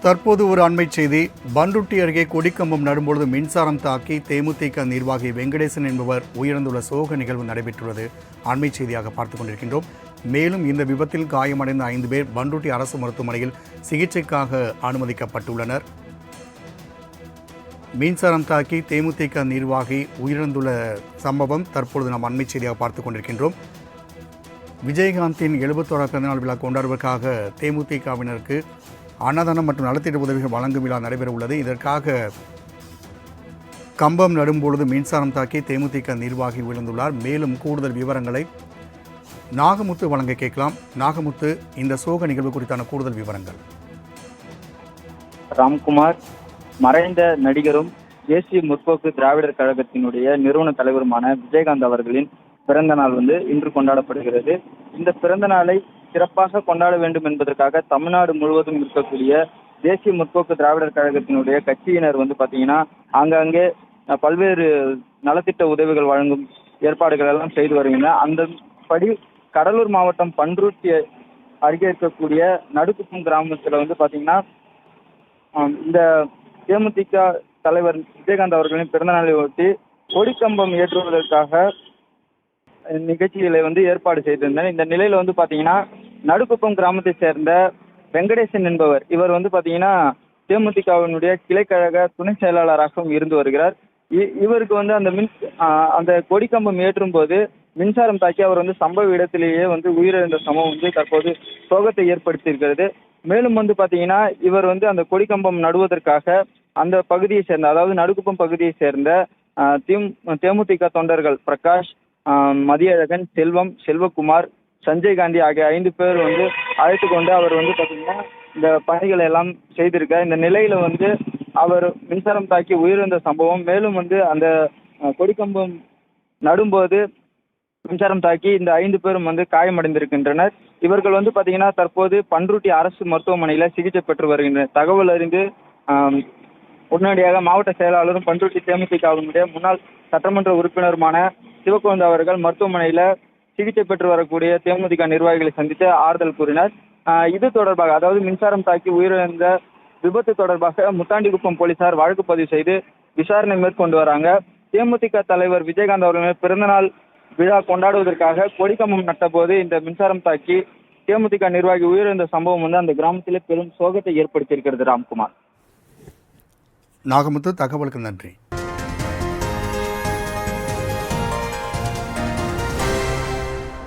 தற்போது ஒரு அண்மைச் செய்தி. பண்ருட்டி அருகே கொடிக்கம்பம் நடும்பொழுது மின்சாரம் தாக்கி தேமுதிக நிர்வாகி வெங்கடேசன் என்பவர் உயிரிழந்துள்ள சோக நிகழ்வு நடைபெற்றுள்ளது அண்மைச் செய்தியாக பார்த்துக் கொண்டிருக்கின்றோம். மேலும் இந்த விபத்தில் காயமடைந்த 5 பேர் பண்ருட்டி அரசு மருத்துவமனையில் சிகிச்சைக்காக அனுமதிக்கப்பட்டுள்ளனர். மின்சாரம் தாக்கி தேமுதிக நிர்வாகி உயிரிழந்துள்ள சம்பவம் தற்பொழுது நாம் அண்மைச் செய்தியாக பார்த்துக் கொண்டிருக்கின்றோம். விஜயகாந்தின் 71 பிறந்தநாள் விழா கொண்டாடுவதற்காக தேமுதிகவினருக்கு அன்னதானம் மற்றும் நலத்திட்ட உதவிகள் வழங்கும் விழா நடைபெற உள்ளது. இதற்காக கம்பம் நடும்பொழுது மின்சாரம் தாக்கி தேமுதிக நிர்வாகி விழுந்துள்ளார். மேலும் கூடுதல் விவரங்களை நாகமுத்து வழங்க கேட்கலாம். நாகமுத்து, இந்த சோக நிகழ்வு குறித்தான கூடுதல் விவரங்கள். ராம்குமார் மறைந்த நடிகரும் தேசிய முற்போக்கு திராவிடர் கழகத்தினுடைய நிறுவன தலைவருமான விஜயகாந்த் அவர்களின் பிறந்த நாள் இன்று கொண்டாடப்படுகிறது. இந்த பிறந்த நாளை சிறப்பாக கொண்டாட வேண்டும் என்பதற்காக தமிழ்நாடு முழுவதும் இருக்கக்கூடிய தேசிய முற்போக்கு திராவிடர் கழகத்தினுடைய கட்சியினர் பாத்தீங்கன்னா ஆங்காங்கே பல்வேறு நலத்திட்ட உதவிகள் வழங்கும் ஏற்பாடுகள் எல்லாம் செய்து வருகின்றனர். அந்த படி கடலூர் மாவட்டம் பண்ருட்டி அருகே இருக்கக்கூடிய நடுக்குப்பம் கிராமத்துல பாத்தீங்கன்னா இந்த தேமுதிக தலைவர் விஜயகாந்த் அவர்களின் பிறந்த நாளை ஒட்டி கொடிக்கம்பம் ஏற்றுவதற்காக நிகழ்ச்சிகளை ஏற்பாடு செய்திருந்தனர். இந்த நிலையில பாத்தீங்கன்னா நடுக்குப்பம் கிராமத்தை சேர்ந்த வெங்கடேசன் என்பவர் இவர் பாத்தீங்கன்னா தேமுதிகவினுடைய கிளைக்கழக துணை செயலாளராகவும் இருந்து வருகிறார். இவருக்கு அந்த கொடிக்கம்பம் ஏற்றும் போது மின்சாரம் தாக்கி அவர் சம்பவ இடத்திலேயே உயிரிழந்த சம்பவம் தற்போது சோகத்தை ஏற்படுத்தியிருக்கிறது. மேலும் பாத்தீங்கன்னா இவர் அந்த கொடிக்கம்பம் நடுவதற்காக அந்த பகுதியை சேர்ந்த, அதாவது நடுக்குப்பம் பகுதியை சேர்ந்த தேமுதிக தொண்டர்கள் பிரகாஷ், மதியழகன், செல்வம், செல்வகுமார், சஞ்சய் காந்தி ஆகிய 5 பேர் அழைத்து கொண்டு அவர் பாத்தீங்கன்னா இந்த பணிகளை எல்லாம் செய்திருக்கார். இந்த நிலையில அவர் மின்சாரம் தாக்கி உயிரிழந்த சம்பவம், மேலும் அந்த கொடிக்கம்பம் நடும்போது மின்சாரம் தாக்கி இந்த 5 பேரும் காயமடைந்திருக்கின்றனர். இவர்கள் பாத்தீங்கன்னா தற்போது பண்ருட்டி அரசு மருத்துவமனையில சிகிச்சை பெற்று வருகின்றனர். தகவல் அறிந்து உடனடியாக மாவட்ட செயலாளரும் பண்ருட்டி தேமுதிகவினுடைய முன்னாள் சட்டமன்ற உறுப்பினருமான சிவக்குழந்தை அவர்கள் மருத்துவமனையில சிகிச்சை பெற்று வரக்கூடிய தேமுதிக நிர்வாகிகளை சந்தித்து ஆறுதல் கூறினார். இது தொடர்பாக, அதாவது மின்சாரம் தாக்கி உயிரிழந்த விபத்து தொடர்பாக முத்தாண்டிக்குப்பம் போலீசார் வழக்கு பதிவு செய்து விசாரணை மேற்கொண்டு வராங்க. தேமுதிக தலைவர் விஜயகாந்த் அவர்களின் பிறந்தநாள் விழா கொண்டாடுவதற்காக கொடிக்கம்பம் நட்ட போது இந்த மின்சாரம் தாக்கி தேமுதிக நிர்வாகி உயிரிழந்த சம்பவம் அந்த கிராமத்திலே பெரும் சோகத்தை ஏற்படுத்தியிருக்கிறது. ராம்குமார். நாகமுத்து, தகவலுக்கு நன்றி.